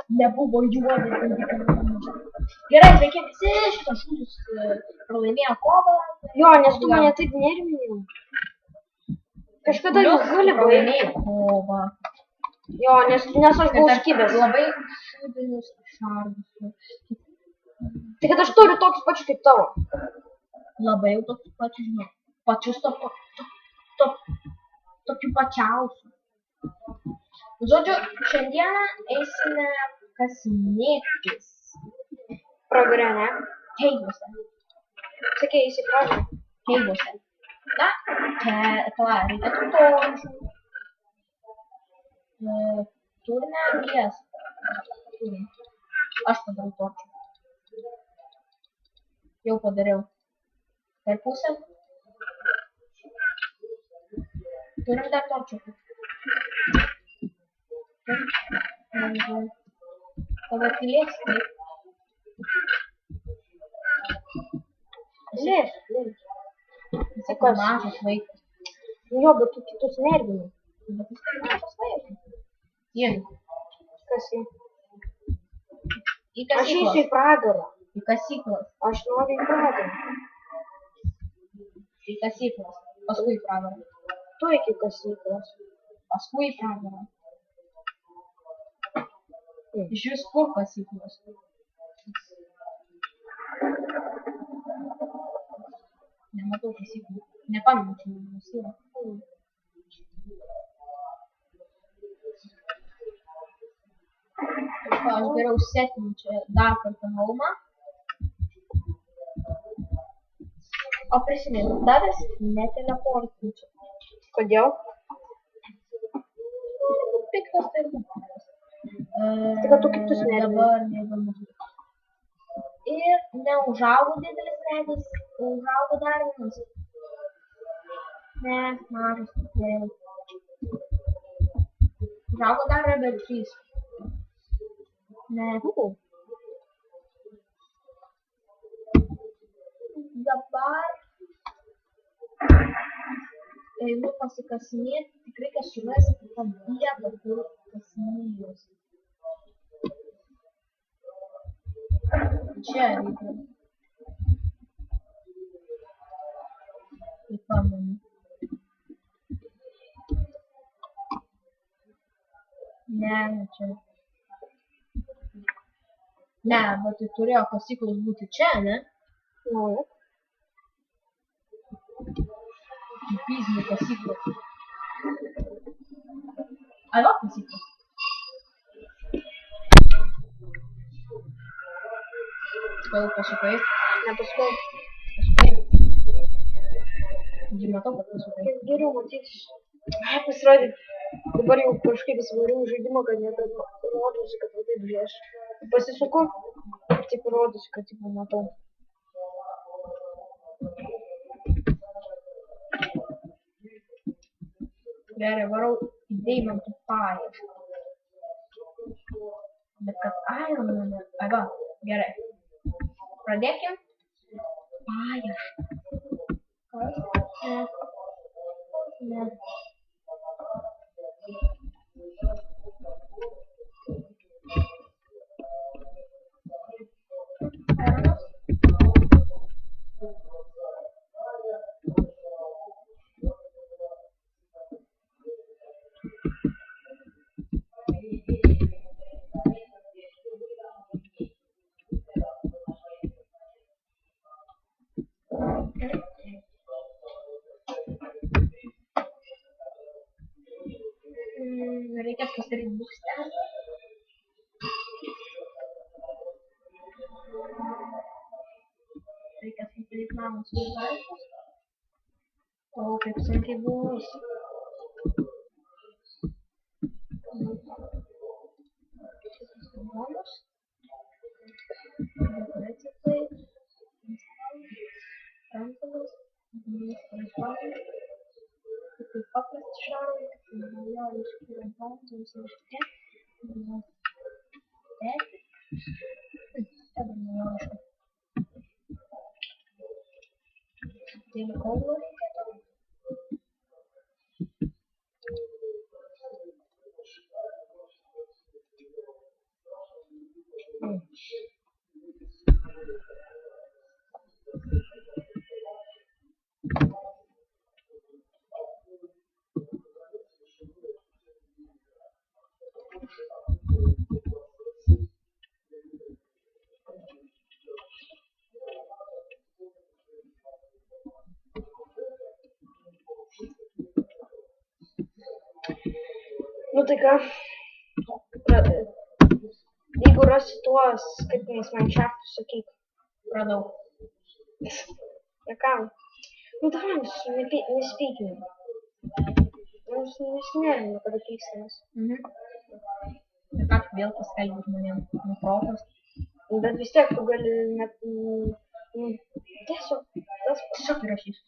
nebuvo juodas. Gerai, reikia visi šitos šūdus pralaimėjo kovą. Jo, nes tu mane taip nervinėjai. Kažkada jau gali pralaimėjo kovą. Jo, nes aš buvau skybęs. Labai šūdinius šarvus. Tai kad aš turiu tokius pačius kaip tavo. Labai jau tokius pačius, žinau. Pačius tokių pačiausių. Žodžiu, šiandieną eisime kasinėtis. Pragarė, ne? Keivuose. Sakė, eisi pragarė. Keivuose. Na, reikia torčių. Turime miestą. Aš padarau torčių. Jau padariau. Per pusę. Turim dar torčių. Tavo tylės, taip. Lėš. Sako, mažas vaikas. Jo, bet tu kitus nervini. Bet jis tai mažas vaikas. Jėn. Kas jį? Į Aš eisiu kasyklas. į pragarą. Į kasyklas. Aš noriu į pragarą. Į kasyklas. Paskui į pragarą. Tu iki kasyklos. Paskui į pragarą. Iš vis kur kasyklos. Nematau kasyklų. Nepamenu, čia jis yra. Aš geriau setinu čia dar kartą naumą. O prisimenu, davęs neteleportinu čia. Kodėl? Piktas tai ir piktas. Tai kad tu kitus nervini. Dabar neįdomu. Ir neužaugo didelis medis, užaugo dar vienas. Ne, mažas tikrai. Užaugo dar rebelčys. Ne. Dabar einu pasikasinėti, tikrai kad surasti tą vietą, kur kasinėjusi. Čia reikia. Kaip pamenu. Ne, čia. Ne, bet tai turėjo kasyklos būti čia, ne? Nu. Fizinė kasyklos. Ai, va kasyklos. Gal pasukai? Nepasukau. Gi matau, kad pasukai. Kaip geriau matytis. Ai, pasirodė. Dabar jau kažkaip įsivariau žaidimą, kad net rodosi, kad va taip žieš. Pasisuku, taip rodosi, kad taip matau. Gerai, varau į deimantų paiešką. Bet kad Iron Man... Ai va, gerai. Pradėkim. Paiešką. Kas? Ne. Ironas. Reikia pasidaryti bukštelį. Reikia pasidaryti namus uždarytus. O kaip sunkiai bus. Šitas bombos. Dekoracijai. Rankomis. Transformers. Kaip paprastas šarai. Naujoji iškyra bombos ir šitie. Dabar naujoji. Tai kaulo reikėtų. Nu tai ką, jeigu rasi tuos, kaip mes Minecraftus sakyk. Radau. Ja ką? Nu davai, nespykime. Nesinervinu, kada pykstamės. Ir ką tu vėl paskelbi žmonėm? Nuprotas. Bet vis tiek tu gali net... Tiesiog įrašysiu.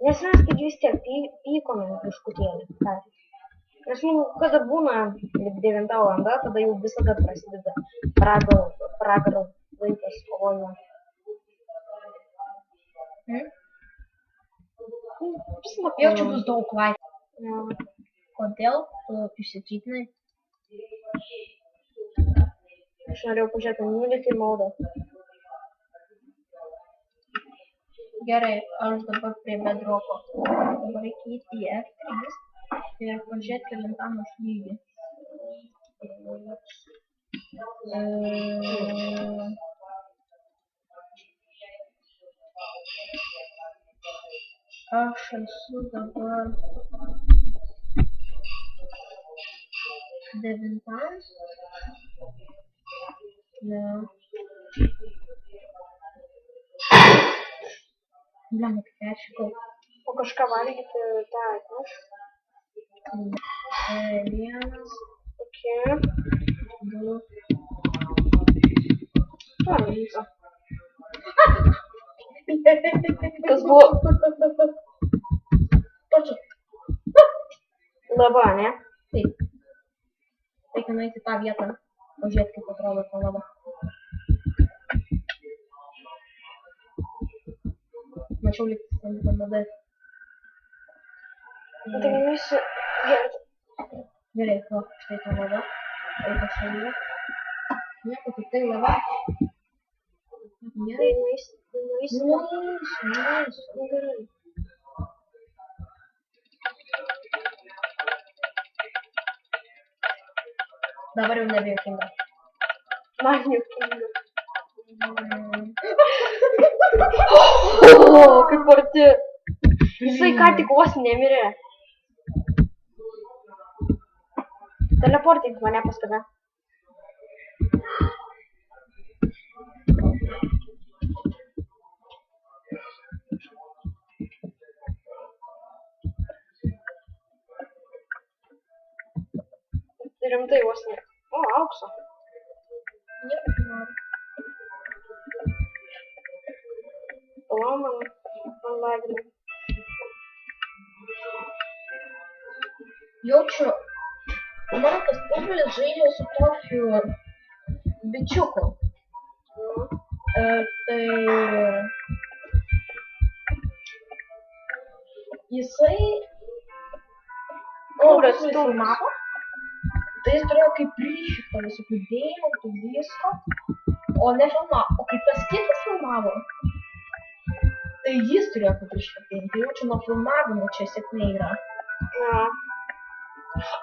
Nes mes taigi vis tiek pykome biškutėlį. Nes kada būna 9 valanda, tada jau visada prasideda pragaro laikas kovojo. Jaučiu bus daug laiko. Kodėl tu išsičytinai? Aš norėjau pažiūrėti nulikį maudą. Gerai, aš dabar prie bedroko. Dabar reikia įti į F3 ir pažiūrėti kelintam aš lygį. Aš esu dabar 9. Ja. Blemba, kaip peršikau. O kažką valgyti tą atneš? 1, Okei. 2. Ką vyko? Kas buvo? Točiu. Lava, ne? Taip. Reikia nueiti tą vietą, pažiūrėti, kaip atrodo ta lava. Mačiau likti ten madai. Tai visi gerti. Gerai, va, štai ta lava. Reikia šalia. Nieko, tik tai lava. Tai nueisi. Gerai. Dabar jau nebejokinga. Man juokinga. Kaip arti. Jisai ką tik vos nemirė. Teleportink mane pas tave. Rimtai vos ne. O, aukso. Nieko noriu. Man lagina. Jaučiu, mano tas pusbrolis žaidžia su tokiu bičiuku. Tai jisai filmavo, tai jis turėjo kaip ryšį visokių deimantų, visko, o nežinau, o kaip tas kitas filmavo, tai jis turėjo kaip ryšį. Tai jaučiu nuo filmavimo čia sėkmė yra.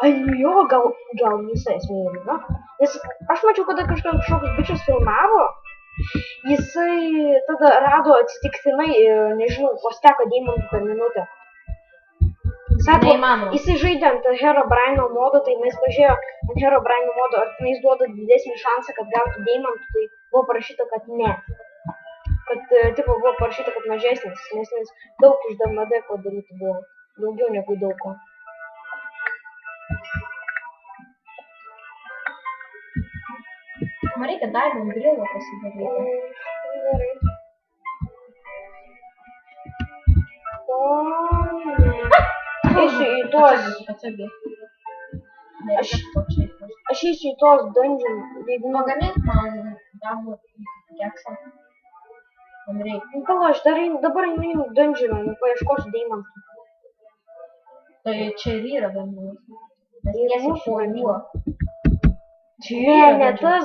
Ai, jo, gal visą esmė yra. Nes aš mačiau, kada kažkoks bičias filmavo, jisai tada rado atsitiktinai, nežinau, vos teko deimantų per minutę. Sako, jisai žaidė ant Herobrine modo, tai jis pažiūrėjo ant Herobrine modo, ar jis duoda didesnį šansą, kad gautų deimantų, tai buvo parašyta, kad ne. Kad, tipo, buvo parašyta, kad mažesnis, nes daug iš DMD padaryti buvo, daugiau negu daug ko. Man reikia Diamond Grillą pasidaryti. Gerai. O, ne. Eisiu į tuos... Aš eisiu į tuos dungeon. Pagamink man dabo keksą. Man reikia. Gal aš dabar einu į dungeoną, paieškosiu deimantų. Tai čia ir yra dungeonas. Nes Mūsų tiesiog buvo. Ne, ne tas